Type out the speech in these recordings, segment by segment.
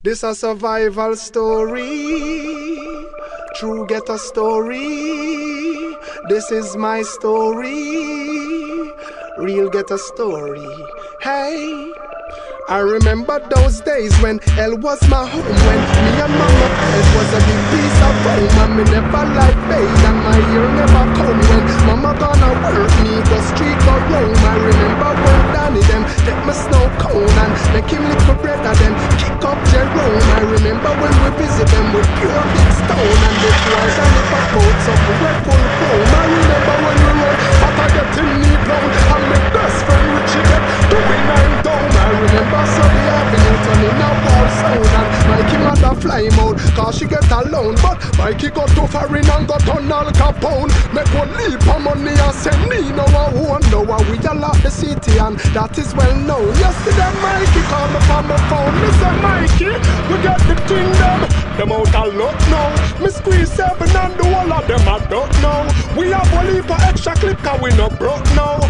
This a survival story, true ghetto story. This is my story, real ghetto story. Hey, I remember those days when hell was my home, when me and mama, it was a big piece of home, and me never like paid, and my year never come. When mama gonna work, me go street go roam. I remember when Danny them take my snow cone and make him little brother them kick up Jerome. I remember when we visit them with pure big stone, and the twice and the boats up with full chrome. I remember when we rode after getting knee blown, and my best friend Richie get doing 9 down. I remember Sunday Avenue turning a war sound, and Mikey mother fly mode cause she get alone. But Mikey got too foreign and got on Al Capone. Make one leap of money and say me no I won't know how we all out the city, and that is well known. Yesterday Mikey called me from my phone. Me say Mikey, we get the thing them out of luck now. Me squeeze 7 and the whole of them I don't know. We have a leap of extra clip cause we no broke now.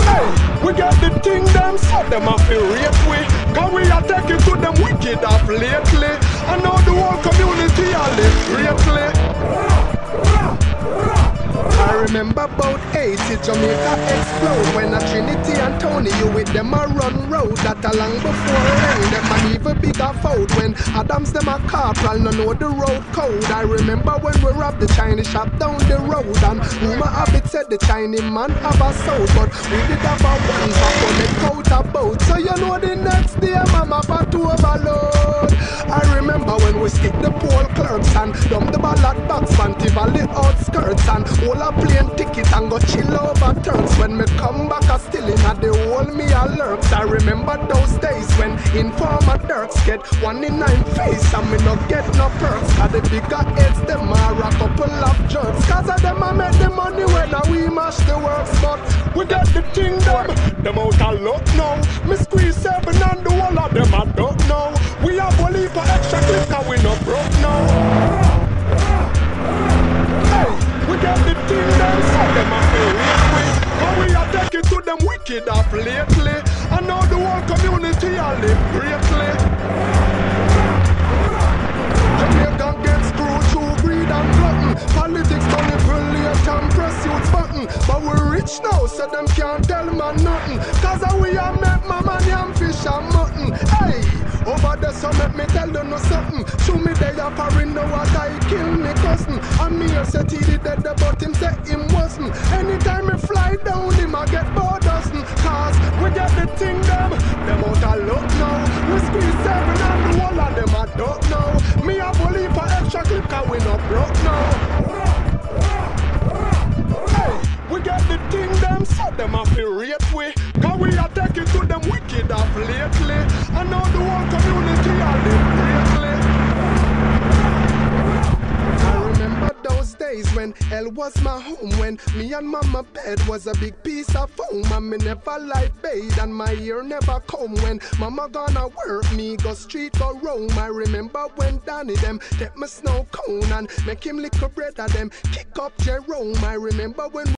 Hey, we got the thing them, so them a feel rate we, cause we are taking to them wicked up lately. I know the whole community a live greatly. I remember about 80 Jamaica explode, when a Trinity and Tony you with them a run road. That a long before rain, them an even bigger fold. When Adams them a corporal no know the road code. I remember when we robbed the Chinese shop down the road, and rumor habit said the Chinese man have a soul, but we did have a one back on the coat a boat. So you know the next day mama back to overload. I remember when we stick the pole clerks and dump the ballot box Fanti Valley outskirts, and all a plane ticket and go chill over Turks. When me come back I still in at the whole me a lurks. I remember those days when informer Turks get 1 in 9 face, and me no get no perks, cause the bigger heads them are a couple of jerks. Cause of them I make the money when we mash the works. But we get the thing them out of luck now. Me squeeze 7 and the whole of them I don't know. We have a leap of extra clip cause we no broke now. We got the thing them, so them a feel rate we, cause we are taking to them wicked up lately. I know the whole community a live greatly. Jamaican get screwed through greed and glutton. Politics manipulate and press youth button. But we rich now, so them can't tell man nothing, cause we a make mama yam fish and mutton. Hey, over there so make me tell you no something. Show me they are foreign now a guy kill me cousin, and me said he did that but him say him wasn't. Anytime me fly down him I get bored dozen, cause we get the thing them out of luck now. We squeeze 7 and the whole of them I don't know. Me a bully for extra clip cause we not broke now. Hey, we get the thing them, so them a feel rate we, cause we are taking to them wicked up lately. I know the whole community a live greatly. I remember those days when hell was my home, when me and mama bed was a big piece of foam, and me never like bathe and my ear never come. When mama gonna work, me go street go roam. I remember when Danny them take my snow cone and make him little brother them kick up Jerome. I remember when